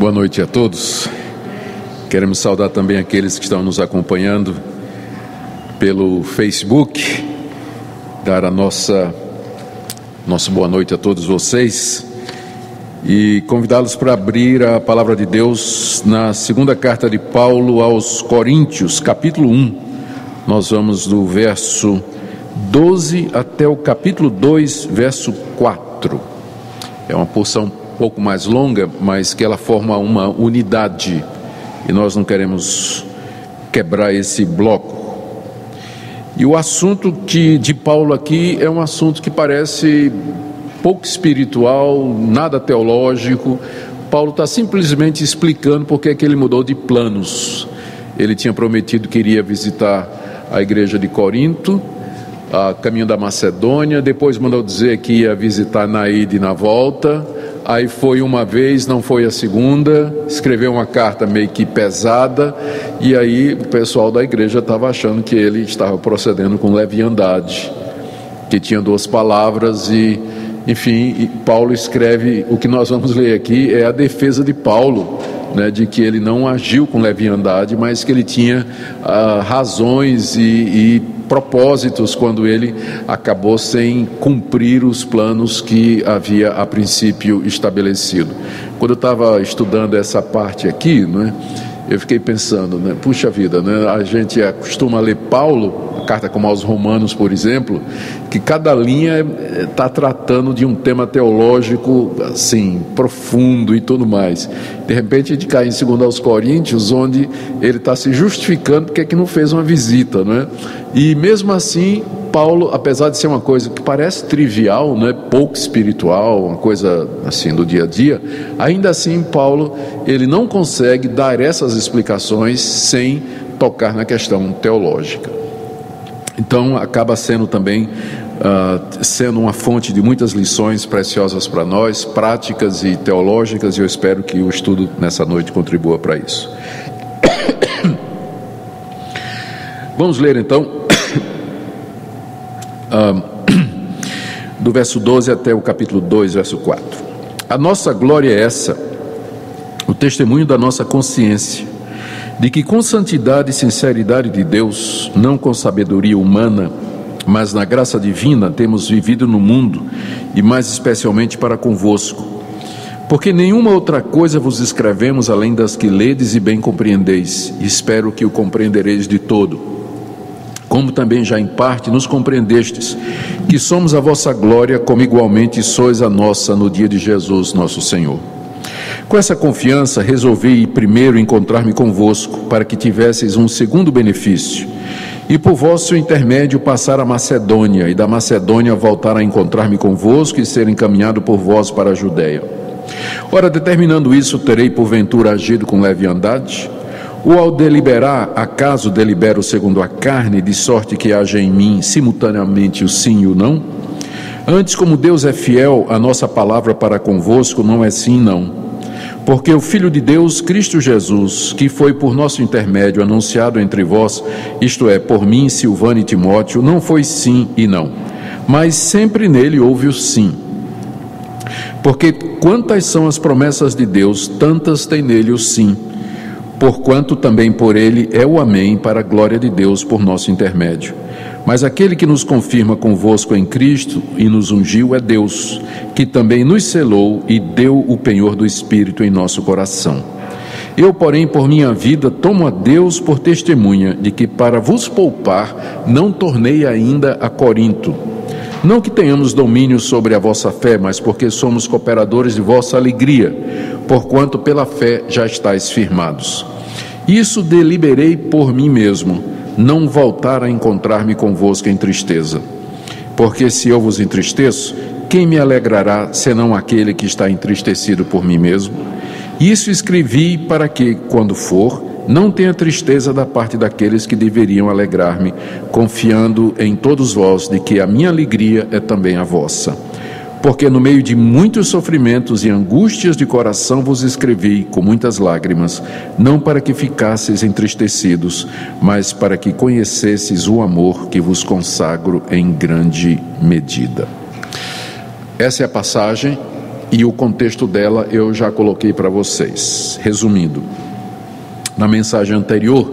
Boa noite a todos. Queremos saudar também aqueles que estão nos acompanhando pelo Facebook, dar a nossa boa noite a todos vocês e convidá-los para abrir a palavra de Deus na segunda carta de Paulo aos Coríntios, capítulo 1. Nós vamos do verso 12 até o capítulo 2, verso 4. É uma porção um pouco mais longa, mas que ela forma uma unidade e nós não queremos quebrar esse bloco. E o assunto de Paulo aqui é um assunto que parece pouco espiritual, nada teológico. Paulo está simplesmente explicando por que é que ele mudou de planos. Ele tinha prometido que iria visitar a igreja de Corinto, a caminho da Macedônia, depois mandou dizer que ia visitar na ida e na volta. Aí foi uma vez, não foi a segunda, escreveu uma carta meio que pesada, e aí o pessoal da igreja estava achando que ele estava procedendo com leviandade, que tinha duas palavras e, enfim, Paulo escreve, o que nós vamos ler aqui é a defesa de Paulo, né, de que ele não agiu com leviandade, mas que ele tinha razões e propósitos quando ele acabou sem cumprir os planos que havia a princípio estabelecido. Quando eu estava estudando essa parte aqui, né, eu fiquei pensando, né, puxa vida, né, a gente costuma ler Paulo, a carta como aos Romanos, por exemplo, que cada linha está tratando de um tema teológico assim, profundo e tudo mais. De repente a gente cai em 2 aos Coríntios, onde ele está se justificando porque é que não fez uma visita, não é? E mesmo assim, Paulo, apesar de ser uma coisa que parece trivial, não é, pouco espiritual, uma coisa assim do dia a dia, ainda assim Paulo, ele não consegue dar essas explicações sem tocar na questão teológica. Então acaba sendo também sendo uma fonte de muitas lições preciosas para nós, práticas e teológicas, e eu espero que o estudo nessa noite contribua para isso. Vamos ler então do verso 12 até o capítulo 2, verso 4. A nossa glória é essa, o testemunho da nossa consciência, de que com santidade e sinceridade de Deus, não com sabedoria humana, mas na graça divina, temos vivido no mundo, e mais especialmente para convosco. Porque nenhuma outra coisa vos escrevemos além das que ledes e bem compreendeis, e espero que o compreendereis de todo. Como também já em parte nos compreendestes, que somos a vossa glória, como igualmente sois a nossa no dia de Jesus nosso Senhor. Com essa confiança resolvi primeiro encontrar-me convosco, para que tivesseis um segundo benefício, e por vosso intermédio passar a Macedônia, e da Macedônia voltar a encontrar-me convosco e ser encaminhado por vós para a Judéia. Ora, determinando isso, terei porventura agido com leviandade? Ou ao deliberar, acaso delibero segundo a carne, de sorte que haja em mim simultaneamente o sim e o não? Antes, como Deus é fiel, a nossa palavra para convosco não é sim e não. Porque o Filho de Deus, Cristo Jesus, que foi por nosso intermédio anunciado entre vós, isto é, por mim, Silvano e Timóteo, não foi sim e não, mas sempre nele houve o sim. Porque quantas são as promessas de Deus, tantas tem nele o sim. Porquanto também por ele é o amém para a glória de Deus por nosso intermédio. Mas aquele que nos confirma convosco em Cristo e nos ungiu é Deus, que também nos selou e deu o penhor do Espírito em nosso coração. Eu, porém, por minha vida, tomo a Deus por testemunha de que, para vos poupar, não tornei ainda a Corinto. Não que tenhamos domínio sobre a vossa fé, mas porque somos cooperadores de vossa alegria, porquanto pela fé já estáis firmados. Isso deliberei por mim mesmo, não voltar a encontrar-me convosco em tristeza. Porque se eu vos entristeço, quem me alegrará, senão aquele que está entristecido por mim mesmo? Isso escrevi para que, quando for, não tenha tristeza da parte daqueles que deveriam alegrar-me, confiando em todos vós de que a minha alegria é também a vossa. Porque no meio de muitos sofrimentos e angústias de coração vos escrevi com muitas lágrimas, não para que ficasseis entristecidos, mas para que conhecesseis o amor que vos consagro em grande medida. Essa é a passagem e o contexto dela eu já coloquei para vocês. Resumindo, na mensagem anterior,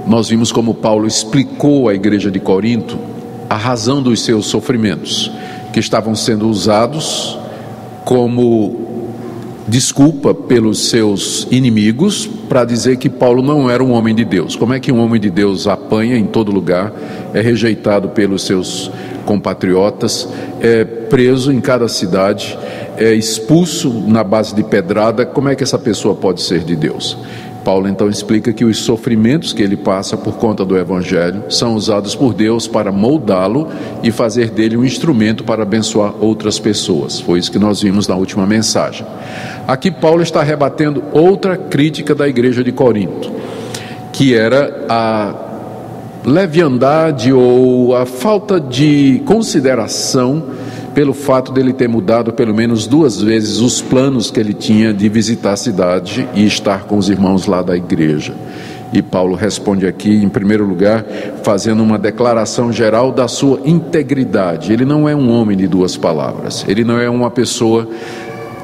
nós vimos como Paulo explicou à igreja de Corinto a razão dos seus sofrimentos, que estavam sendo usados como desculpa pelos seus inimigos para dizer que Paulo não era um homem de Deus. Como é que um homem de Deus apanha em todo lugar, é rejeitado pelos seus compatriotas, é preso em cada cidade, é expulso na base de pedrada? Como é que essa pessoa pode ser de Deus? Paulo então explica que os sofrimentos que ele passa por conta do Evangelho são usados por Deus para moldá-lo e fazer dele um instrumento para abençoar outras pessoas. Foi isso que nós vimos na última mensagem. Aqui Paulo está rebatendo outra crítica da igreja de Corinto, que era a leviandade ou a falta de consideração pelo fato dele ter mudado pelo menos 2 vezes os planos que ele tinha de visitar a cidade e estar com os irmãos lá da igreja. E Paulo responde aqui, em primeiro lugar, fazendo uma declaração geral da sua integridade. Ele não é um homem de 2 palavras, ele não é uma pessoa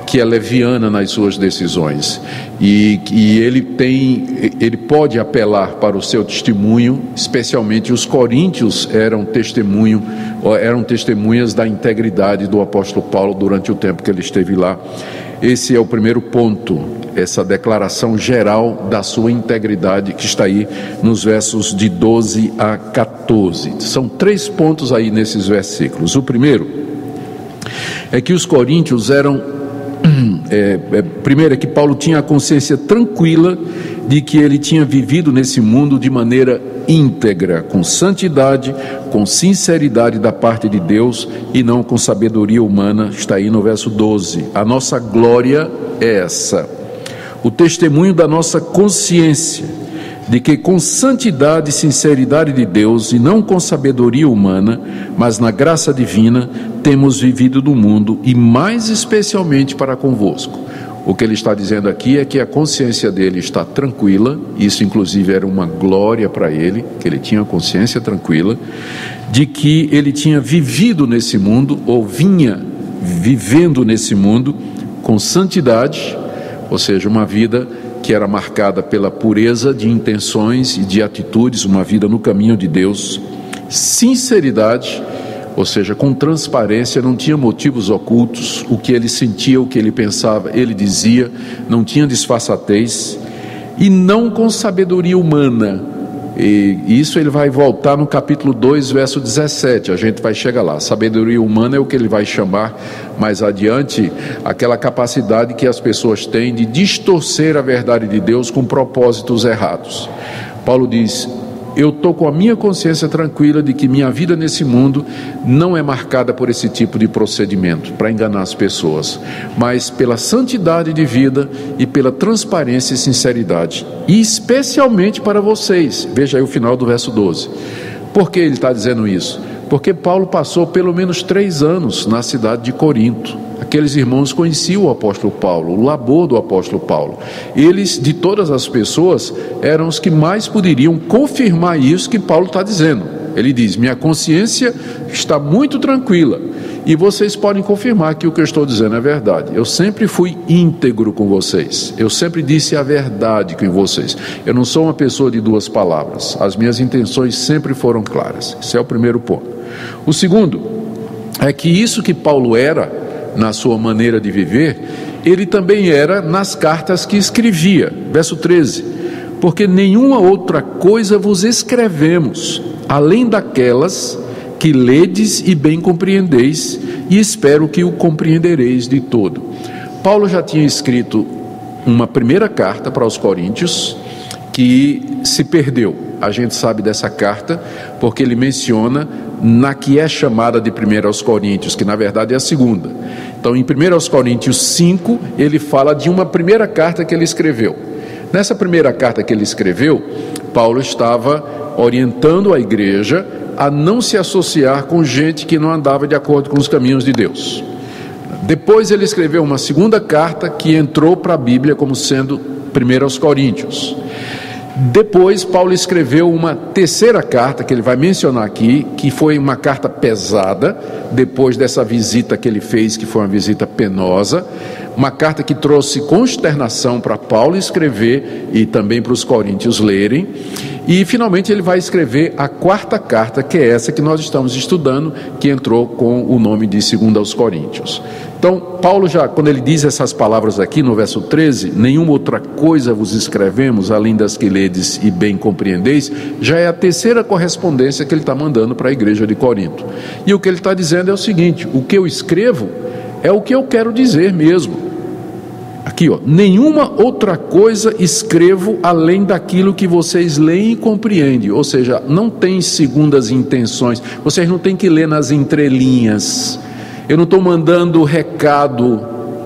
que é leviana nas suas decisões, e ele pode apelar para o seu testemunho. Especialmente os coríntios eram testemunhas da integridade do apóstolo Paulo durante o tempo que ele esteve lá. Esse é o primeiro ponto, essa declaração geral da sua integridade, que está aí nos versos de 12 a 14. São 3 pontos aí nesses versículos. O primeiro é que os coríntios eram primeiro é que Paulo tinha a consciência tranquila de que ele tinha vivido nesse mundo de maneira íntegra, com santidade, com sinceridade da parte de Deus e não com sabedoria humana. Está aí no verso 12. A nossa glória é essa, o testemunho da nossa consciência de que com santidade e sinceridade de Deus e não com sabedoria humana, mas na graça divina, temos vivido no mundo e mais especialmente para convosco. O que ele está dizendo aqui é que a consciência dele está tranquila. Isso inclusive era uma glória para ele, que ele tinha a consciência tranquila de que ele tinha vivido nesse mundo, ou vinha vivendo nesse mundo com santidade, ou seja, uma vida que era marcada pela pureza de intenções e de atitudes, uma vida no caminho de Deus, sinceridade, ou seja, com transparência, não tinha motivos ocultos, o que ele sentia, o que ele pensava, ele dizia, não tinha disfarçatez, e não com sabedoria humana. E isso ele vai voltar no capítulo 2, verso 17, a gente vai chegar lá. Sabedoria humana é o que ele vai chamar mais adiante, aquela capacidade que as pessoas têm de distorcer a verdade de Deus com propósitos errados. Paulo diz: eu estou com a minha consciência tranquila de que minha vida nesse mundo não é marcada por esse tipo de procedimento, para enganar as pessoas, mas pela santidade de vida e pela transparência e sinceridade, e especialmente para vocês. Veja aí o final do verso 12. Por que ele está dizendo isso? Porque Paulo passou pelo menos 3 anos na cidade de Corinto. Aqueles irmãos conheciam o apóstolo Paulo, o labor do apóstolo Paulo. Eles, de todas as pessoas, eram os que mais poderiam confirmar isso que Paulo está dizendo. Ele diz: minha consciência está muito tranquila, e vocês podem confirmar que o que eu estou dizendo é verdade. Eu sempre fui íntegro com vocês, eu sempre disse a verdade com vocês. Eu não sou uma pessoa de 2 palavras, as minhas intenções sempre foram claras. Esse é o primeiro ponto. O segundo é que isso que Paulo era na sua maneira de viver, ele também era nas cartas que escrevia. Verso 13: porque nenhuma outra coisa vos escrevemos, além daquelas que ledes e bem compreendeis, e espero que o compreendereis de todo. Paulo já tinha escrito uma primeira carta para os coríntios, que se perdeu. A gente sabe dessa carta porque ele menciona na que é chamada de 1 aos Coríntios, que na verdade é a segunda. Então, em 1 aos Coríntios 5, ele fala de uma primeira carta que ele escreveu. Nessa primeira carta que ele escreveu, Paulo estava orientando a igreja a não se associar com gente que não andava de acordo com os caminhos de Deus. Depois ele escreveu uma segunda carta que entrou para a Bíblia como sendo 1 aos Coríntios. Depois, Paulo escreveu uma terceira carta, que ele vai mencionar aqui, que foi uma carta pesada, depois dessa visita que ele fez, que foi uma visita penosa, uma carta que trouxe consternação para Paulo escrever e também para os coríntios lerem, e finalmente ele vai escrever a quarta carta, que é essa que nós estamos estudando, que entrou com o nome de 2 aos Coríntios. Então, Paulo já, quando ele diz essas palavras aqui no verso 13, nenhuma outra coisa vos escrevemos, além das que ledes e bem compreendeis, já é a terceira correspondência que ele está mandando para a igreja de Corinto. E o que ele está dizendo é o seguinte: o que eu escrevo é o que eu quero dizer mesmo. Aqui, ó, nenhuma outra coisa escrevo além daquilo que vocês leem e compreendem. Ou seja, não tem segundas intenções, vocês não têm que ler nas entrelinhas. Eu não estou mandando recado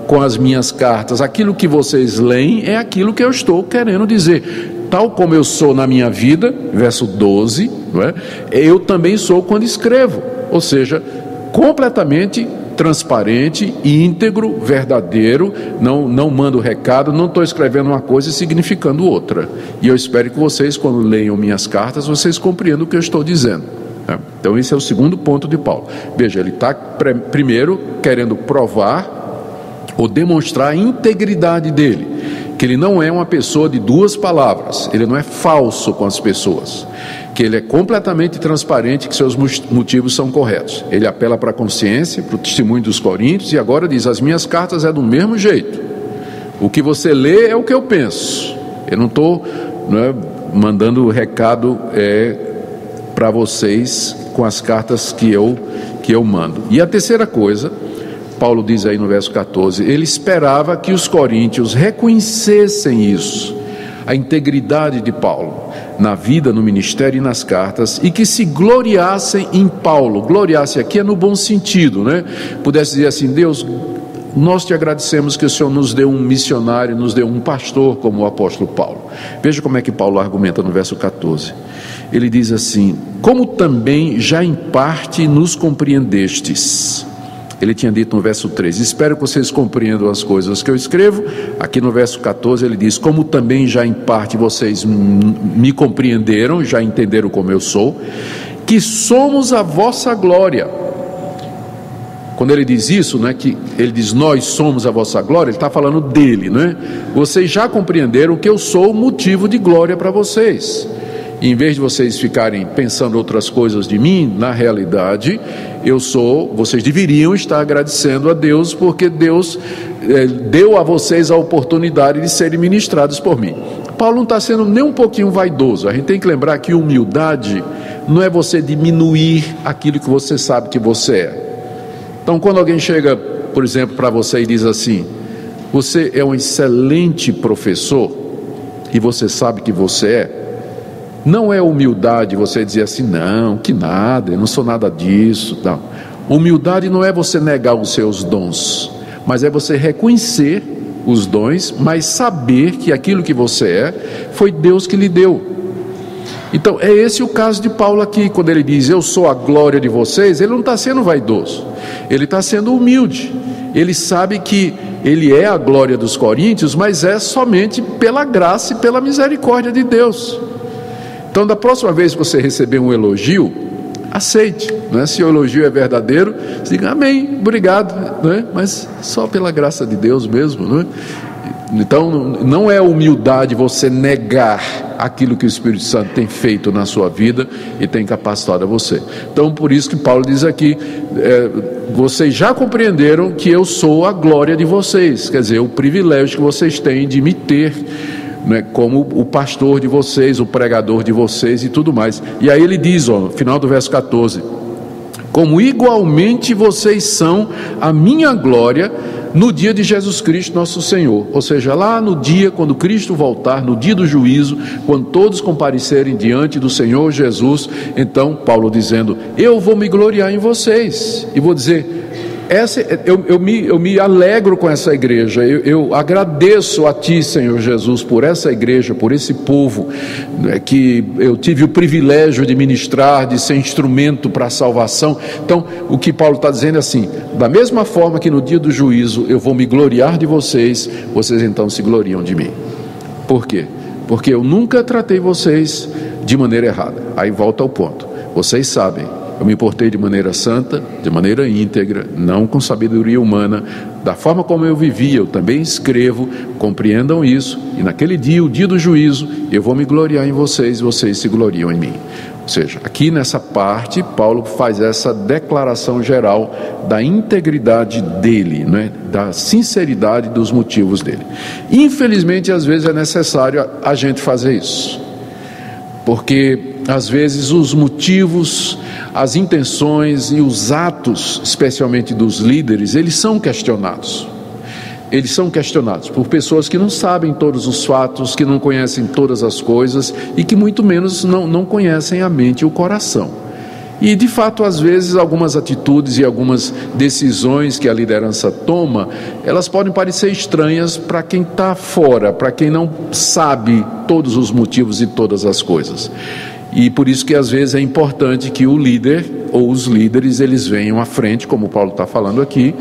com as minhas cartas. Aquilo que vocês leem é aquilo que eu estou querendo dizer. Tal como eu sou na minha vida, verso 12, não é? Eu também sou quando escrevo. Ou seja, completamente transparente, íntegro, verdadeiro, não mando recado, não estou escrevendo uma coisa e significando outra. E eu espero que vocês, quando leiam minhas cartas, vocês compreendam o que eu estou dizendo. Então esse é o segundo ponto de Paulo. Veja, ele está primeiro querendo provar ou demonstrar a integridade dele, que ele não é uma pessoa de duas palavras, ele não é falso com as pessoas, que ele é completamente transparente, que seus motivos são corretos. Ele apela para a consciência, para o testemunho dos coríntios, e agora diz: as minhas cartas é do mesmo jeito, o que você lê é o que eu penso. Eu não estou mandando recado para vocês com as cartas que eu mando. E a terceira coisa, Paulo diz aí no verso 14, ele esperava que os coríntios reconhecessem isso, a integridade de Paulo na vida, no ministério e nas cartas, e que se gloriassem em Paulo. Gloriasse aqui é no bom sentido, né? Pudesse dizer assim: Deus, nós te agradecemos que o Senhor nos deu um missionário, nos deu um pastor como o apóstolo Paulo. Veja como é que Paulo argumenta no verso 14. Ele diz assim: como também já em parte nos compreendestes. Ele tinha dito no verso 13: espero que vocês compreendam as coisas que eu escrevo. Aqui no verso 14 ele diz: como também já em parte vocês me compreenderam, já entenderam como eu sou, que somos a vossa glória. Quando ele diz isso, né, que ele diz nós somos a vossa glória, ele está falando dele, né? Vocês já compreenderam que eu sou o motivo de glória para vocês. E em vez de vocês ficarem pensando outras coisas de mim, na realidade, vocês deveriam estar agradecendo a Deus, porque Deus deu a vocês a oportunidade de serem ministrados por mim. Paulo não está sendo nem um pouquinho vaidoso. A gente tem que lembrar que humildade não é você diminuir aquilo que você sabe que você é. Então, quando alguém chega, por exemplo, para você e diz assim: você é um excelente professor, e você sabe que você é, não é humildade você dizer assim: não, que nada, eu não sou nada disso. Não. Humildade não é você negar os seus dons, mas é você reconhecer os dons, mas saber que aquilo que você é, foi Deus que lhe deu. Então, é esse o caso de Paulo aqui, quando ele diz: eu sou a glória de vocês. Ele não está sendo vaidoso, ele está sendo humilde. Ele sabe que ele é a glória dos coríntios, mas é somente pela graça e pela misericórdia de Deus. Então, da próxima vez que você receber um elogio, aceite, né? Se o elogio é verdadeiro, você diga amém, obrigado, né? Mas só pela graça de Deus mesmo, né? Então, não é humildade você negar aquilo que o Espírito Santo tem feito na sua vida e tem capacitado a você. Então, por isso que Paulo diz aqui: vocês já compreenderam que eu sou a glória de vocês, quer dizer, o privilégio que vocês têm de me ter, né, como o pastor de vocês, o pregador de vocês e tudo mais. E aí ele diz, no final do verso 14: como igualmente vocês são a minha glória no dia de Jesus Cristo nosso Senhor. Ou seja, lá no dia quando Cristo voltar, no dia do juízo, quando todos comparecerem diante do Senhor Jesus, então Paulo dizendo: eu vou me gloriar em vocês, e vou dizer: eu me alegro com essa igreja, eu agradeço a Ti, Senhor Jesus, por essa igreja, por esse povo, né, que eu tive o privilégio de ministrar, de ser instrumento para a salvação. Então, o que Paulo está dizendo é assim: da mesma forma que no dia do juízo eu vou me gloriar de vocês, vocês então se gloriam de mim. Por quê? porque eu nunca tratei vocês de maneira errada. Aí volta ao ponto. Vocês sabem, eu me portei de maneira santa, de maneira íntegra, não com sabedoria humana, da forma como eu vivia, eu também escrevo, compreendam isso, e naquele dia, o dia do juízo, eu vou me gloriar em vocês, e vocês se gloriam em mim. Ou seja, aqui nessa parte, Paulo faz essa declaração geral da integridade dele, né? Da sinceridade dos motivos dele. Infelizmente, às vezes é necessário a gente fazer isso, porque às vezes os motivos, as intenções e os atos, especialmente dos líderes, eles são questionados. Eles são questionados por pessoas que não sabem todos os fatos, que não conhecem todas as coisas e que muito menos não conhecem a mente e o coração. E de fato, às vezes, algumas atitudes e algumas decisões que a liderança toma, elas podem parecer estranhas para quem está fora, para quem não sabe todos os motivos e todas as coisas. E por isso que às vezes é importante que o líder ou os líderes, eles venham à frente, como o Paulo está falando aqui,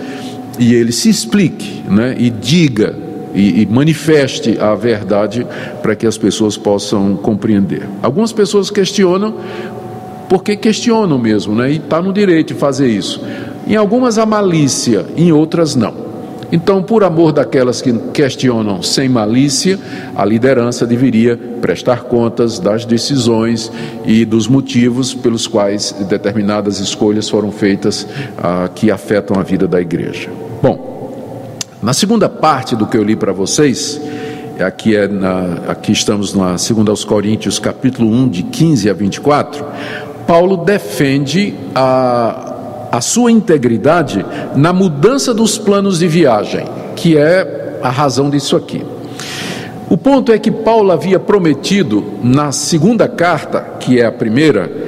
e ele se explique, né, e diga e manifeste a verdade para que as pessoas possam compreender. Algumas pessoas questionam, porque questionam mesmo, né, e está no direito de fazer isso. Em algumas há malícia, em outras não. Então, por amor daquelas que questionam sem malícia, a liderança deveria prestar contas das decisões e dos motivos pelos quais determinadas escolhas foram feitas que afetam a vida da igreja. Bom, na segunda parte do que eu li para vocês, aqui estamos na 2 aos Coríntios, capítulo 1, de 15 a 24, Paulo defende a sua integridade na mudança dos planos de viagem, que é a razão disso aqui. O ponto é que Paulo havia prometido na segunda carta, que é a primeira,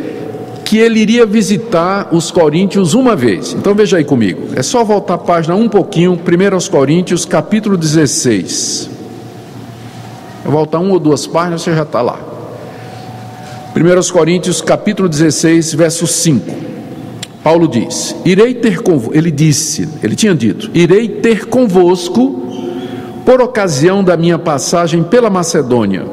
que ele iria visitar os coríntios uma vez. Então veja aí comigo, é só voltar a página um pouquinho, 1 aos Coríntios, capítulo 16. Vou voltar uma ou duas páginas, você já está lá. 1 aos Coríntios, capítulo 16, verso 5. Paulo diz, ele tinha dito, irei ter convosco por ocasião da minha passagem pela Macedônia,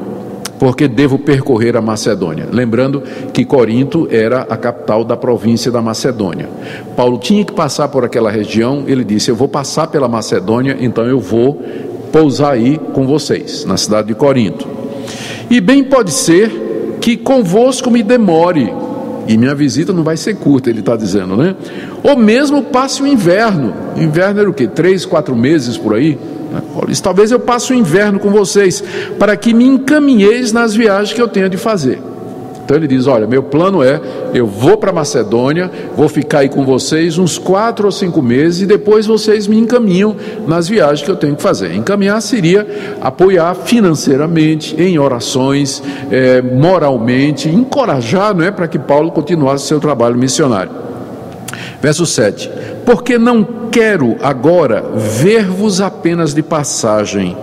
porque devo percorrer a Macedônia. Lembrando que Corinto era a capital da província da Macedônia. Paulo tinha que passar por aquela região, ele disse, eu vou passar pela Macedônia, então eu vou pousar aí com vocês, na cidade de Corinto. E bem pode ser que convosco me demore, e minha visita não vai ser curta, ele está dizendo, né? Ou mesmo passe o inverno. Inverno era o quê? 3, 4 meses por aí? Talvez eu passe o inverno com vocês, para que me encaminheis nas viagens que eu tenho de fazer. Então ele diz, olha, meu plano é, eu vou para Macedônia, vou ficar aí com vocês uns 4 ou 5 meses, e depois vocês me encaminham nas viagens que eu tenho que fazer. Encaminhar seria apoiar financeiramente, em orações, moralmente, encorajar, não é, para que Paulo continuasse seu trabalho missionário. Verso 7, porque não quero agora ver-vos apenas de passagem,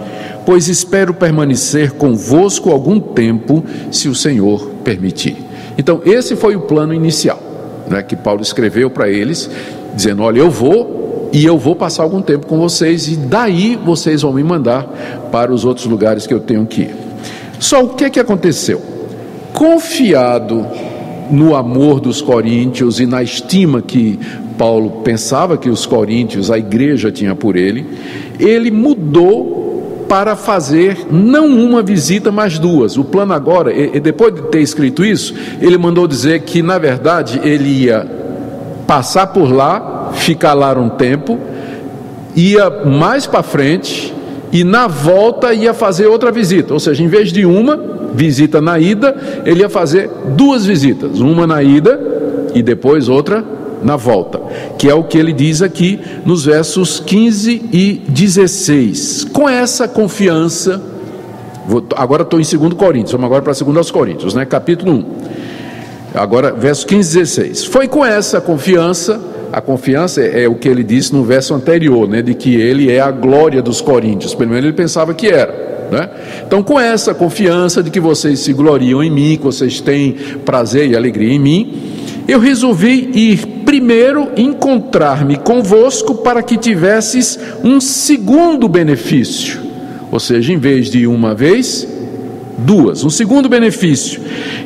pois espero permanecer convosco algum tempo, se o Senhor permitir. Então, esse foi o plano inicial, né, que Paulo escreveu para eles, dizendo, olha, eu vou passar algum tempo com vocês, e daí vocês vão me mandar para os outros lugares que eu tenho que ir. Só o que aconteceu? Confiado no amor dos coríntios e na estima que Paulo pensava que os coríntios, a igreja, tinha por ele, ele mudou para fazer não uma visita, mas 2. O plano agora, depois de ter escrito isso, ele mandou dizer que na verdade ele ia passar por lá, ficar lá um tempo, ia mais para frente e na volta ia fazer outra visita. Ou seja, em vez de uma visita na ida, ele ia fazer 2 visitas, uma na ida e depois outra na volta, que é o que ele diz aqui nos versos 15 e 16. Com essa confiança, agora estou em 2 Coríntios, vamos agora para 2 aos Coríntios, né? Capítulo 1, agora versos 15 e 16. Foi com essa confiança, a confiança é o que ele disse no verso anterior, né? De que ele é a glória dos coríntios, pelo menos ele pensava que era, né? Então, com essa confiança de que vocês se gloriam em mim, que vocês têm prazer e alegria em mim, eu resolvi ir primeiro encontrar-me convosco para que tivesses um segundo benefício. Ou seja, em vez de uma vez, Um segundo benefício: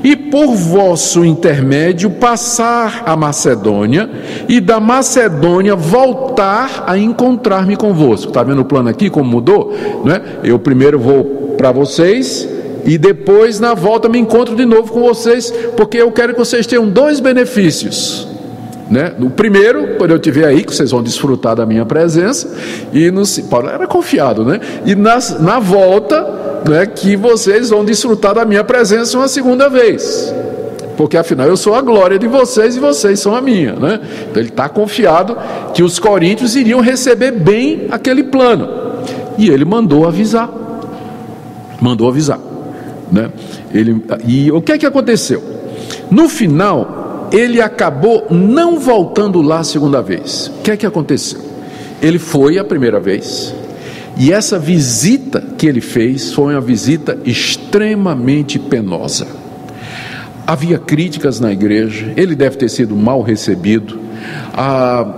e por vosso intermédio passar a Macedônia, e da Macedônia voltar a encontrar-me convosco. Está vendo o plano aqui, como mudou? Não é? Eu primeiro vou para vocês, e depois na volta me encontro de novo com vocês, porque eu quero que vocês tenham dois benefícios, né? O primeiro, quando eu estiver aí, que vocês vão desfrutar da minha presença, e Paulo era confiado, né? E na volta, né, que vocês vão desfrutar da minha presença uma segunda vez, porque afinal eu sou a glória de vocês e vocês são a minha, né? Então ele está confiado que os coríntios iriam receber bem aquele plano, e ele mandou avisar, né? E o que é que aconteceu? No final, ele acabou não voltando lá a segunda vez. O que é que aconteceu? Ele foi a primeira vez, e essa visita que ele fez foi uma visita extremamente penosa. Havia críticas na igreja, ele deve ter sido mal recebido,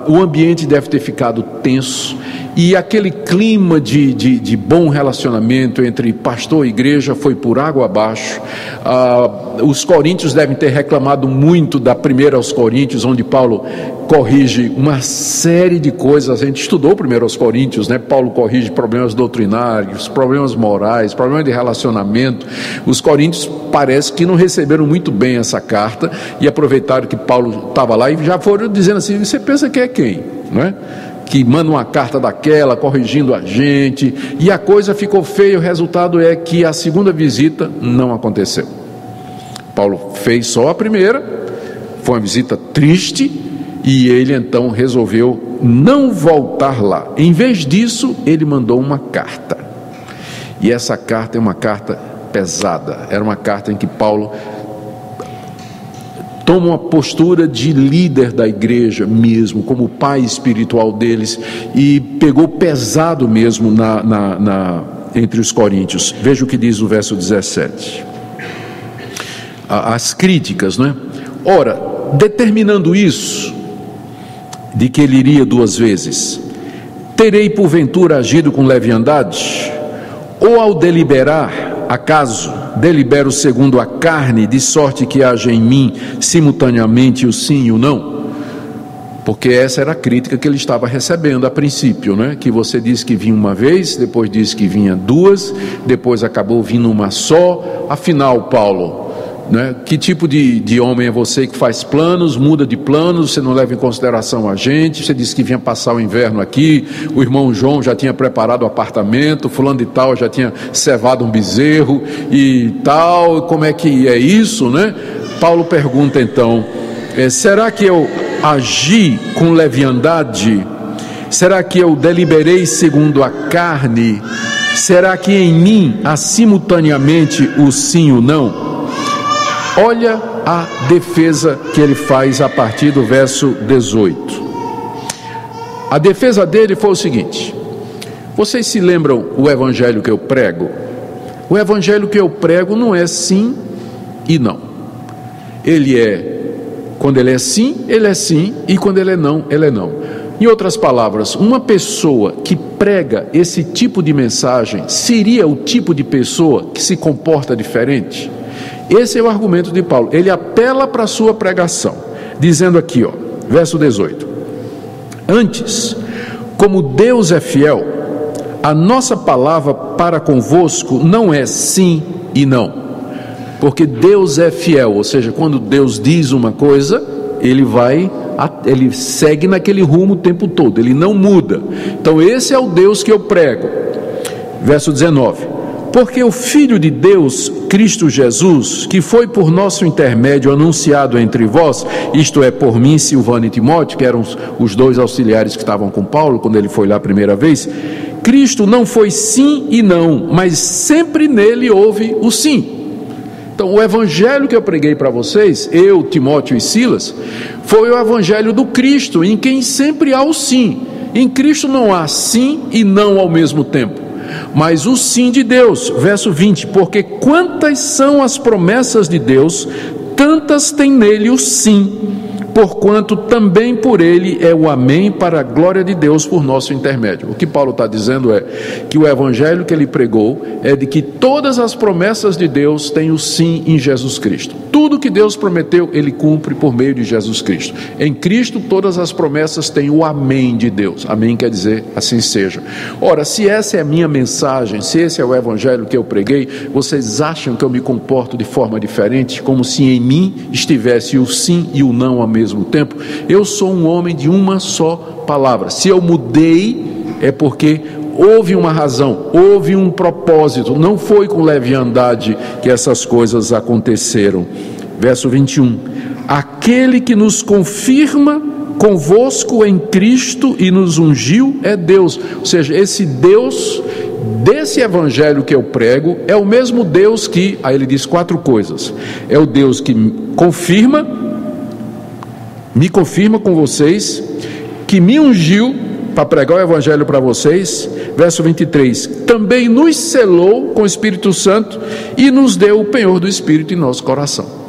o ambiente deve ter ficado tenso, e aquele clima de bom relacionamento entre pastor e igreja foi por água abaixo. Os coríntios devem ter reclamado muito da primeira aos Coríntios, onde Paulo corrige uma série de coisas. A gente estudou primeiro aos Coríntios, né? Paulo corrige problemas doutrinários, problemas morais, problemas de relacionamento. Os coríntios parece que não receberam muito bem essa carta, e aproveitaram que Paulo estava lá e já foram dizendo assim: você pensa que é quem? Não é? Que manda uma carta daquela, corrigindo a gente, e a coisa ficou feia. O resultado é que a segunda visita não aconteceu. Paulo fez só a primeira, foi uma visita triste, e ele então resolveu não voltar lá. Em vez disso, ele mandou uma carta, e essa carta é uma carta pesada. Era uma carta em que Paulo toma uma postura de líder da igreja mesmo, como pai espiritual deles, e pegou pesado mesmo entre os coríntios. Veja o que diz o verso 17. As críticas, não é? Ora, determinando isso, de que ele iria 2 vezes, terei porventura agido com leviandade? Ou ao deliberar, acaso delibero segundo a carne, de sorte que haja em mim simultaneamente o sim e o não? Porque essa era a crítica que ele estava recebendo a princípio, né? Que você disse que vinha uma vez, depois disse que vinha 2, depois acabou vindo uma só. Afinal, Paulo, né, que tipo de homem é você que faz planos, muda de planos, você não leva em consideração a gente? Você disse que vinha passar o inverno aqui, o irmão João já tinha preparado o apartamento, fulano de tal já tinha cevado um bezerro e tal, como é que é isso, né? Paulo pergunta então: será que eu agi com leviandade? Será que eu deliberei segundo a carne? Será que em mim há simultaneamente o sim e o não? Olha a defesa que ele faz a partir do verso 18. A defesa dele foi o seguinte: vocês se lembram o evangelho que eu prego? O evangelho que eu prego não é sim e não. Quando ele é sim, e quando ele é não, ele é não. Em outras palavras, uma pessoa que prega esse tipo de mensagem seria o tipo de pessoa que se comporta diferente? Esse é o argumento de Paulo. Ele apela para a sua pregação, dizendo aqui, verso 18: antes, como Deus é fiel, a nossa palavra para convosco não é sim e não, porque Deus é fiel, ou seja, quando Deus diz uma coisa, ele segue naquele rumo o tempo todo, ele não muda. Então esse é o Deus que eu prego. Verso 19: porque o Filho de Deus, Cristo Jesus, que foi por nosso intermédio anunciado entre vós, isto é, por mim, Silvano e Timóteo, que eram os 2 auxiliares que estavam com Paulo quando ele foi lá a primeira vez, Cristo não foi sim e não, mas sempre nele houve o sim. Então o evangelho que eu preguei para vocês, eu, Timóteo e Silas, foi o evangelho do Cristo, em quem sempre há o sim. Em Cristo não há sim e não ao mesmo tempo, mas o sim de Deus. Verso 20: porque quantas são as promessas de Deus, tantas tem nele o sim, porquanto também por ele é o amém para a glória de Deus por nosso intermédio. O que Paulo está dizendo é que o evangelho que ele pregou é de que todas as promessas de Deus têm o sim em Jesus Cristo. Tudo que Deus prometeu, ele cumpre por meio de Jesus Cristo. Em Cristo todas as promessas têm o amém de Deus. Amém quer dizer assim seja. Ora, se essa é a minha mensagem, se esse é o evangelho que eu preguei, vocês acham que eu me comporto de forma diferente, como se em mim estivesse o sim e o não ao mesmo tempo? Eu sou um homem de uma só palavra. Se eu mudei, é porque houve uma razão, houve um propósito. Não foi com leviandade que essas coisas aconteceram. Verso 21. Aquele que nos confirma convosco em Cristo e nos ungiu é Deus. Ou seja, esse Deus desse evangelho que eu prego é o mesmo Deus que, aí ele diz 4 coisas: é o Deus que me confirma com vocês, que me ungiu para pregar o evangelho para vocês. Verso 23, também nos selou com o Espírito Santo e nos deu o penhor do Espírito em nosso coração.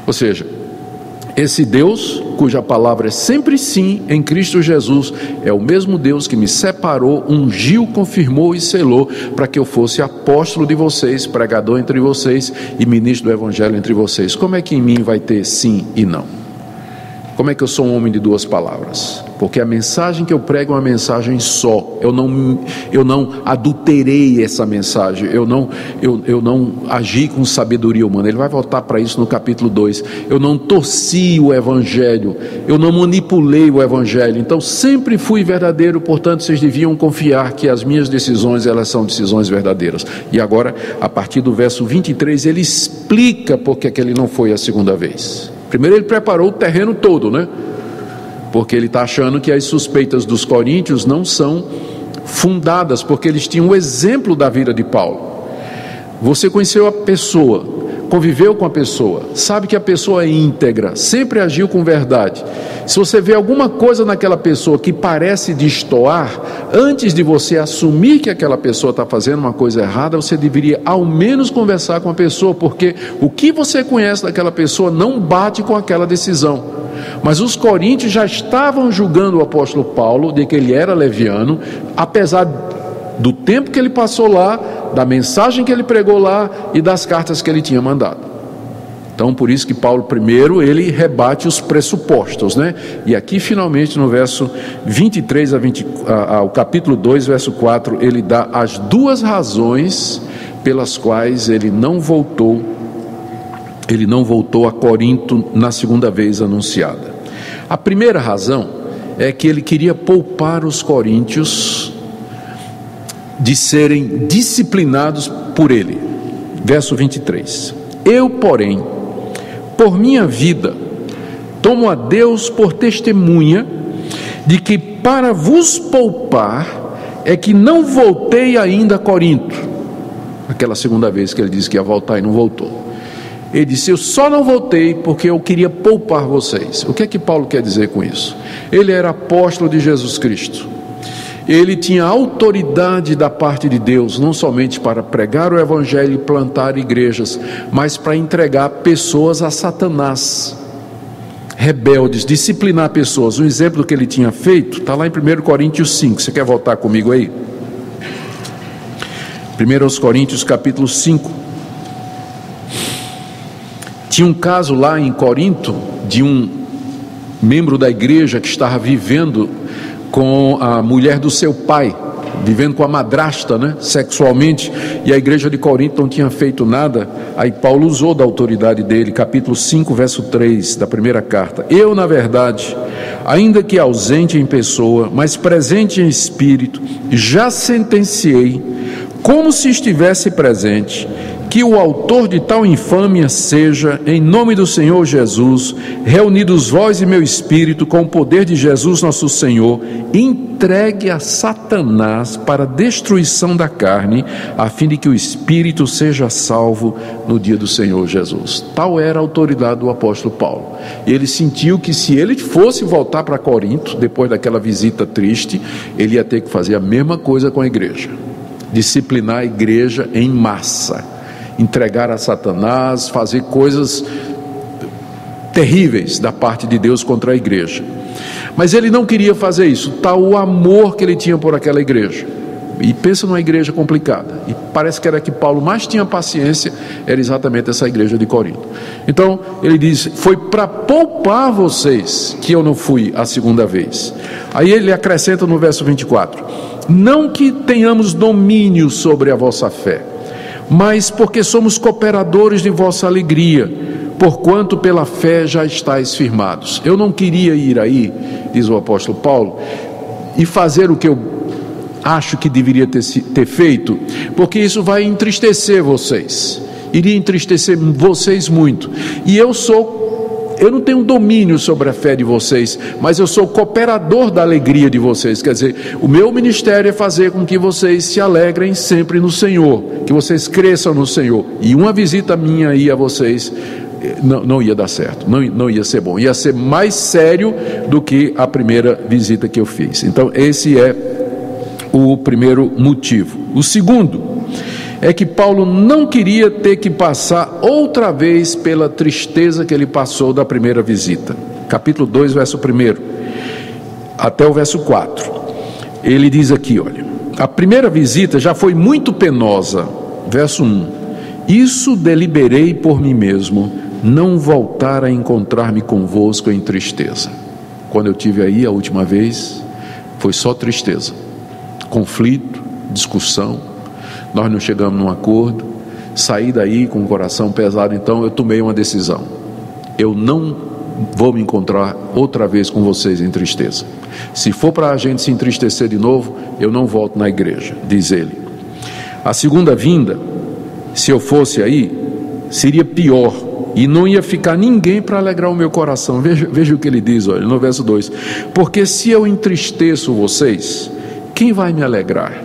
Ou seja, esse Deus, cuja palavra é sempre sim em Cristo Jesus, é o mesmo Deus que me separou, ungiu, confirmou e selou para que eu fosse apóstolo de vocês, pregador entre vocês e ministro do evangelho entre vocês. Como é que em mim vai ter sim e não? Como é que eu sou um homem de 2 palavras? Porque a mensagem que eu prego é uma mensagem só. Eu não adulterei essa mensagem. Eu não agi com sabedoria humana. Ele vai voltar para isso no capítulo 2. Eu não torci o evangelho. Eu não manipulei o evangelho. Então sempre fui verdadeiro. Portanto, vocês deviam confiar que as minhas decisões, elas são decisões verdadeiras. E agora, a partir do verso 23, ele explica por que ele não foi a segunda vez. Primeiro ele preparou o terreno todo, né? Porque ele está achando que as suspeitas dos coríntios não são fundadas, porque eles tinham o exemplo da vida de Paulo. Você conheceu a pessoa, conviveu com a pessoa, sabe que a pessoa é íntegra, sempre agiu com verdade. Se você vê alguma coisa naquela pessoa que parece destoar, antes de você assumir que aquela pessoa está fazendo uma coisa errada, você deveria ao menos conversar com a pessoa, porque o que você conhece daquela pessoa não bate com aquela decisão. Mas os coríntios já estavam julgando o apóstolo Paulo de que ele era leviano, apesar do tempo que ele passou lá, da mensagem que ele pregou lá e das cartas que ele tinha mandado. Então, por isso que Paulo primeiro, ele rebate os pressupostos, né? E aqui finalmente no verso 23 ao capítulo 2, verso 4, ele dá as 2 razões pelas quais ele não voltou a Corinto na segunda vez anunciada. A primeira razão é que ele queria poupar os coríntios de serem disciplinados por ele. Verso 23. Eu, porém, por minha vida, tomo a Deus por testemunha de que para vos poupar é que não voltei ainda a Corinto. Aquela segunda vez que ele disse que ia voltar e não voltou. Ele disse, eu só não voltei porque eu queria poupar vocês. O que é que Paulo quer dizer com isso? Ele era apóstolo de Jesus Cristo. Ele tinha autoridade da parte de Deus, não somente para pregar o evangelho e plantar igrejas, mas para entregar pessoas a Satanás, rebeldes, disciplinar pessoas. Um exemplo do que ele tinha feito está lá em 1 Coríntios 5. Você quer voltar comigo aí? 1 Coríntios capítulo 5. Tinha um caso lá em Corinto de um membro da igreja que estava vivendo com a mulher do seu pai, vivendo com a madrasta, né, sexualmente, e a igreja de Corinto não tinha feito nada. Aí Paulo usou da autoridade dele, capítulo 5, verso 3 da primeira carta. Eu, na verdade, ainda que ausente em pessoa, mas presente em espírito, já sentenciei, como se estivesse presente, que o autor de tal infâmia seja, em nome do Senhor Jesus, reunidos vós e meu espírito com o poder de Jesus nosso Senhor, entregue a Satanás para a destruição da carne, a fim de que o espírito seja salvo no dia do Senhor Jesus. Tal era a autoridade do apóstolo Paulo. E ele sentiu que se ele fosse voltar para Corinto, depois daquela visita triste, ele ia ter que fazer a mesma coisa com a igreja, disciplinar a igreja em massa, entregar a Satanás, fazer coisas terríveis da parte de Deus contra a igreja. Mas ele não queria fazer isso, tal o amor que ele tinha por aquela igreja. E pensa numa igreja complicada, e parece que era que Paulo mais tinha paciência, era exatamente essa igreja de Corinto. Então ele diz: foi para poupar vocês que eu não fui a segunda vez. Aí ele acrescenta no verso 24: não que tenhamos domínio sobre a vossa fé, mas porque somos cooperadores de vossa alegria, porquanto pela fé já estáis firmados. Eu não queria ir aí, diz o apóstolo Paulo, e fazer o que eu acho que deveria ter feito, porque isso vai entristecer vocês, iria entristecer vocês muito. E eu não tenho domínio sobre a fé de vocês, mas eu sou cooperador da alegria de vocês. Quer dizer, o meu ministério é fazer com que vocês se alegrem sempre no Senhor, que vocês cresçam no Senhor. E uma visita minha aí a vocês não ia dar certo, não ia ser bom, ia ser mais sério do que a primeira visita que eu fiz. Então esse é o primeiro motivo. O segundo é que Paulo não queria ter que passar outra vez pela tristeza que ele passou da primeira visita. Capítulo 2, verso 1 até o verso 4. Ele diz aqui, olha: a primeira visita já foi muito penosa. Verso 1: isso deliberei por mim mesmo, não voltar a encontrar-me convosco em tristeza. Quando eu tive aí a última vez, foi só tristeza, conflito, discussão, nós não chegamos num acordo, saí daí com o coração pesado. Então eu tomei uma decisão: eu não vou me encontrar outra vez com vocês em tristeza. Se for para a gente se entristecer de novo, eu não volto na igreja, diz ele. A segunda vinda, se eu fosse aí, seria pior, e não ia ficar ninguém para alegrar o meu coração. Veja o que ele diz, olha, no verso 2: porque se eu entristeço vocês, quem vai me alegrar,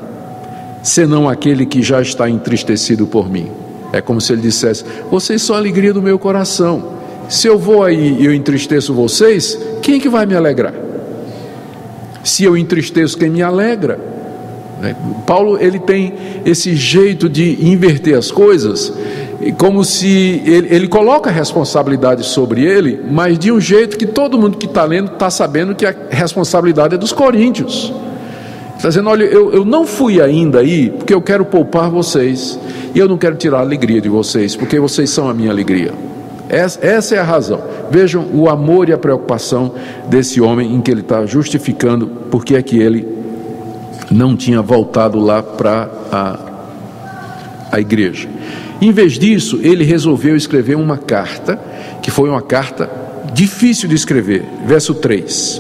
senão aquele que já está entristecido por mim? É como se ele dissesse: vocês são a alegria do meu coração. Se eu vou aí e eu entristeço vocês, quem que vai me alegrar? Se eu entristeço, quem me alegra? Paulo, ele tem esse jeito de inverter as coisas, como se ele coloca a responsabilidade sobre ele, mas de um jeito que todo mundo que está lendo está sabendo que a responsabilidade é dos coríntios. Está dizendo: olha, eu não fui ainda aí porque eu quero poupar vocês, e eu não quero tirar a alegria de vocês, porque vocês são a minha alegria. Essa é a razão. Vejam o amor e a preocupação desse homem, em que ele está justificando porque é que ele não tinha voltado lá para a igreja. Em vez disso, ele resolveu escrever uma carta, que foi uma carta difícil de escrever. Verso 3: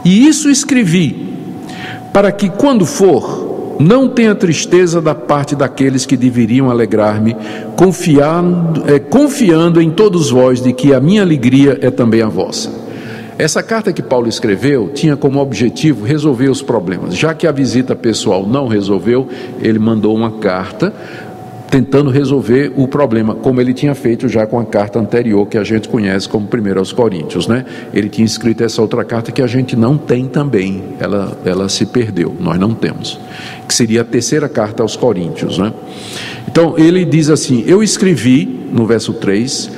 e isso escrevi, para que quando for, não tenha tristeza da parte daqueles que deveriam alegrar-me, confiando em todos vós de que a minha alegria é também a vossa. Essa carta que Paulo escreveu tinha como objetivo resolver os problemas. Já que a visita pessoal não resolveu, ele mandou uma carta tentando resolver o problema, como ele tinha feito já com a carta anterior, que a gente conhece como 1 aos Coríntios, né? Ele tinha escrito essa outra carta que a gente não tem também, ela se perdeu, nós não temos, que seria a terceira carta aos Coríntios, né? Então ele diz assim: eu escrevi, no verso 3,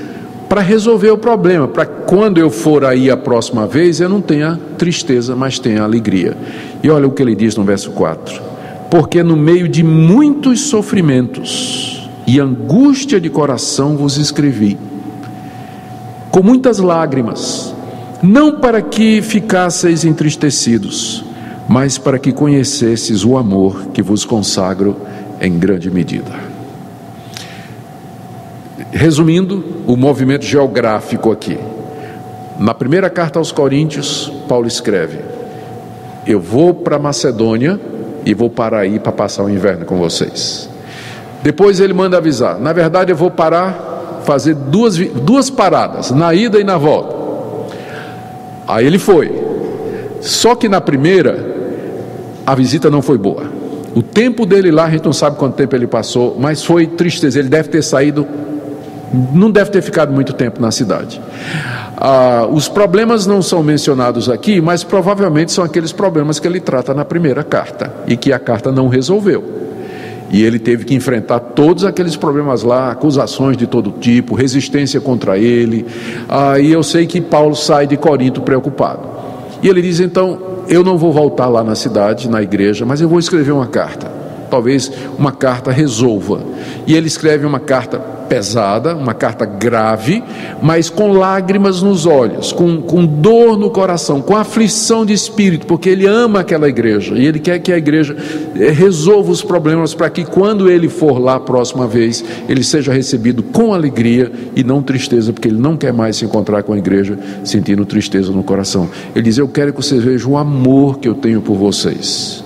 para resolver o problema, para quando eu for aí a próxima vez, eu não tenha tristeza, mas tenha alegria. E olha o que ele diz no verso 4: porque no meio de muitos sofrimentos e angústia de coração vos escrevi, com muitas lágrimas, não para que ficasseis entristecidos, mas para que conhecesseis o amor que vos consagro em grande medida. Resumindo o movimento geográfico aqui, na primeira carta aos Coríntios, Paulo escreve: eu vou para Macedônia e vou parar aí para passar o inverno com vocês. Depois ele manda avisar: na verdade eu vou parar, fazer duas paradas, na ida e na volta. Aí ele foi, só que na primeira a visita não foi boa. O tempo dele lá, a gente não sabe quanto tempo ele passou, mas foi tristeza. Ele deve ter saído, não deve ter ficado muito tempo na cidade. Os problemas não são mencionados aqui, mas provavelmente são aqueles problemas que ele trata na primeira carta e que a carta não resolveu. e ele teve que enfrentar todos aqueles problemas lá, acusações de todo tipo, resistência contra ele. E eu sei que Paulo sai de Corinto preocupado, e ele diz: então, eu não vou voltar lá na cidade, na igreja, mas eu vou escrever uma carta. Talvez uma carta resolva. E ele escreve uma carta pesada, uma carta grave, mas com lágrimas nos olhos, com dor no coração, com aflição de espírito, porque ele ama aquela igreja e ele quer que a igreja resolva os problemas, para que quando ele for lá a próxima vez, ele seja recebido com alegria e não tristeza, porque ele não quer mais se encontrar com a igreja sentindo tristeza no coração. Ele diz: eu quero que vocês vejam o amor que eu tenho por vocês.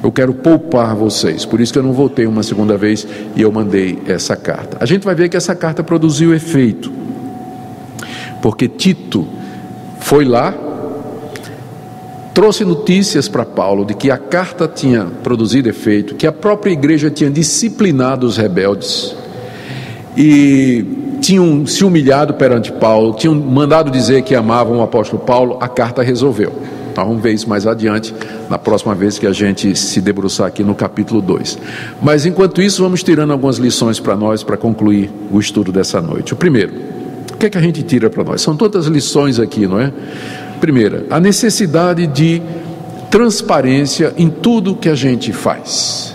Eu quero poupar vocês, por isso que eu não voltei uma segunda vez e eu mandei essa carta. A gente vai ver que essa carta produziu efeito, porque Tito foi lá, trouxe notícias para Paulo de que a carta tinha produzido efeito, que a própria igreja tinha disciplinado os rebeldes e tinham se humilhado perante Paulo, tinham mandado dizer que amavam o apóstolo Paulo. A carta resolveu. Nós vamos ver isso mais adiante, na próxima vez que a gente se debruçar aqui no capítulo 2. Mas enquanto isso, vamos tirando algumas lições para nós, para concluir o estudo dessa noite. O primeiro, o que é que a gente tira para nós? São todas lições aqui, não é? Primeira, a necessidade de transparência em tudo que a gente faz.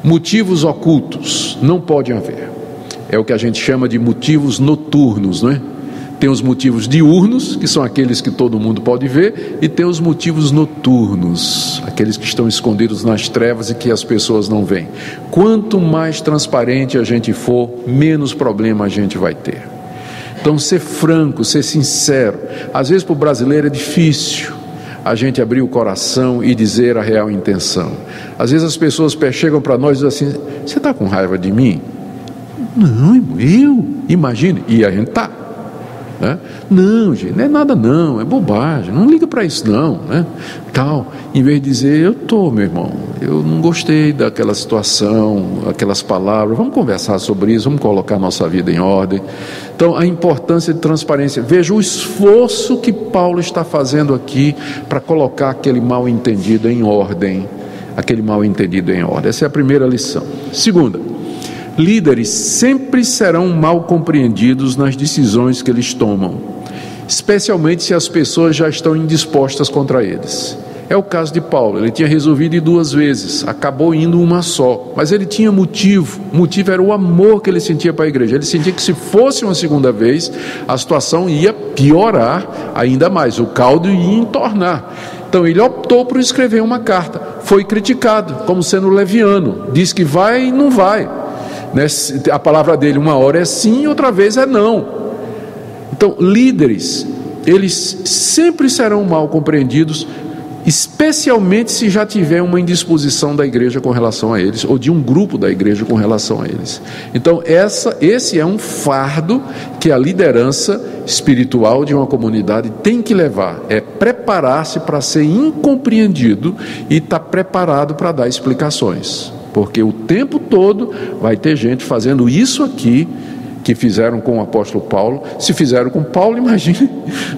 Motivos ocultos não podem haver. É o que a gente chama de motivos noturnos, não é? Tem os motivos diurnos, que são aqueles que todo mundo pode ver, e tem os motivos noturnos, aqueles que estão escondidos nas trevas e que as pessoas não veem. Quanto mais transparente a gente for, menos problema a gente vai ter. Então, ser franco, ser sincero. Às vezes para o brasileiro é difícil a gente abrir o coração e dizer a real intenção. Às vezes as pessoas chegam para nós e dizem assim: você está com raiva de mim? Não, eu? Imagine. E a gente está. Não, gente, não é nada não, é bobagem, não liga para isso não, né? Tal, em vez de dizer: eu estou, meu irmão, eu não gostei daquela situação, aquelas palavras, vamos conversar sobre isso, vamos colocar nossa vida em ordem. Então, a importância de transparência. Veja o esforço que Paulo está fazendo aqui para colocar aquele mal entendido em ordem, essa é a primeira lição. Segunda, líderes sempre serão mal compreendidos nas decisões que eles tomam, especialmente se as pessoas já estão indispostas contra eles. É o caso de Paulo. Ele tinha resolvido ir 2 vezes, acabou indo uma só, mas ele tinha motivo. O motivo era o amor que ele sentia para a igreja. Ele sentia que se fosse uma segunda vez, a situação ia piorar ainda mais, o caldo ia entornar. Então ele optou por escrever uma carta. Foi criticado como sendo leviano, diz que vai e não vai. A palavra dele uma hora é sim, outra vez é não. Então, líderes, eles sempre serão mal compreendidos, especialmente se já tiver uma indisposição da igreja com relação a eles, ou de um grupo da igreja com relação a eles. Então, esse é um fardo que a liderança espiritual de uma comunidade tem que levar, é preparar-se para ser incompreendido e estar preparado para dar explicações. Porque o tempo todo vai ter gente fazendo isso aqui, que fizeram com o apóstolo Paulo. Se fizeram com Paulo, imagine,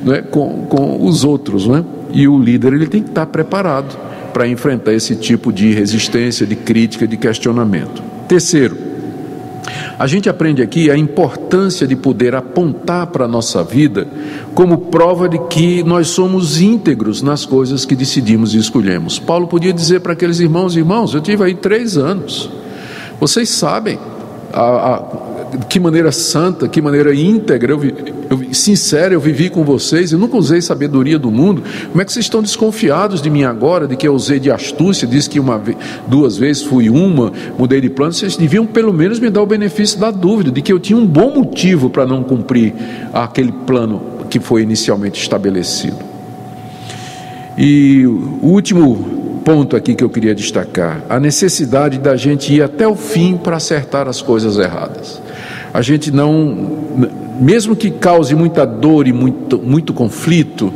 não é? com os outros, não é? E o líder, ele tem que estar preparado para enfrentar esse tipo de resistência, de crítica, de questionamento. Terceiro, a gente aprende aqui a importância de poder apontar para a nossa vida como prova de que nós somos íntegros nas coisas que decidimos e escolhemos. Paulo podia dizer para aqueles irmãos: eu tive aí 3 anos, vocês sabem que maneira santa, que maneira íntegra, sincera eu vivi com vocês, eu nunca usei sabedoria do mundo. Como é que vocês estão desconfiados de mim agora, de que eu usei de astúcia? Diz que 2 vezes fui mudei de plano. Vocês deviam pelo menos me dar o benefício da dúvida, de que eu tinha um bom motivo para não cumprir aquele plano que foi inicialmente estabelecido. E o último ponto aqui que eu queria destacar: a necessidade da gente ir até o fim para acertar as coisas erradas. A gente não, mesmo que cause muita dor e muito conflito,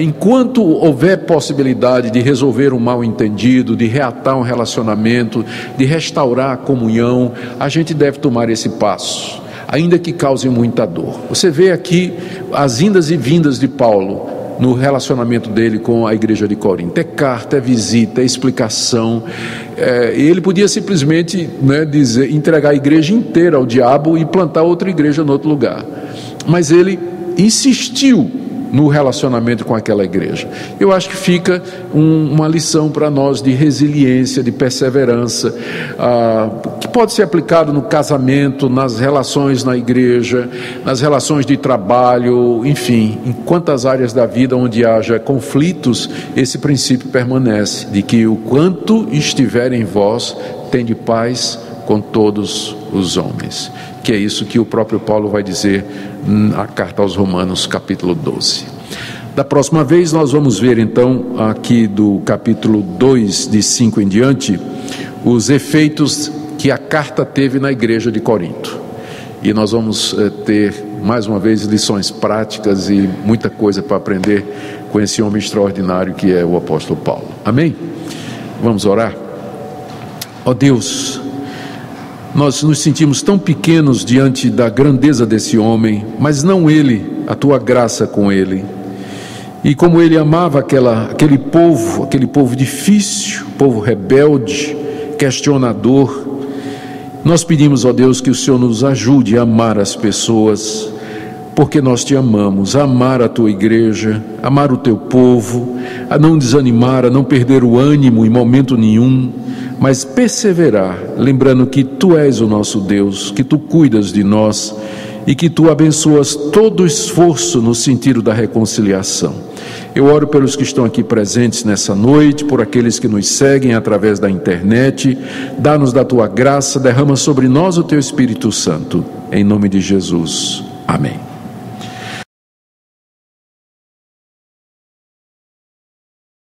enquanto houver possibilidade de resolver um mal entendido, de reatar um relacionamento, de restaurar a comunhão, a gente deve tomar esse passo, ainda que cause muita dor. Você vê aqui as indas e vindas de Paulo, no relacionamento dele com a igreja de Corinto. É carta, é visita, é explicação. Ele podia simplesmente, entregar a igreja inteira ao diabo e plantar outra igreja em outro lugar. Mas ele insistiu no relacionamento com aquela igreja. Eu acho que fica uma lição para nós de resiliência, de perseverança, que pode ser aplicado no casamento, nas relações na igreja, nas relações de trabalho, enfim, em quantas áreas da vida onde haja conflitos, esse princípio permanece, de que o quanto estiver em vós, tende paz com todos os homens. Que é isso que o próprio Paulo vai dizer na carta aos Romanos, capítulo 12. Da próxima vez nós vamos ver então, aqui do capítulo 2, de 5 em diante, os efeitos que a carta teve na igreja de Corinto. E nós vamos ter, mais uma vez, lições práticas e muita coisa para aprender com esse homem extraordinário que é o apóstolo Paulo. Amém? Vamos orar? Ó Deus, nós nos sentimos tão pequenos diante da grandeza desse homem, mas não ele, a tua graça com ele. E como ele amava aquele povo difícil, povo rebelde, questionador, nós pedimos, ó Deus, que o Senhor nos ajude a amar as pessoas, porque nós te amamos, a amar a tua igreja, amar o teu povo, a não desanimar, a não perder o ânimo em momento nenhum, mas perseverar, lembrando que tu és o nosso Deus, que tu cuidas de nós e que tu abençoas todo o esforço no sentido da reconciliação. Eu oro pelos que estão aqui presentes nessa noite, por aqueles que nos seguem através da internet. Dá-nos da tua graça, derrama sobre nós o teu Espírito Santo, em nome de Jesus. Amém.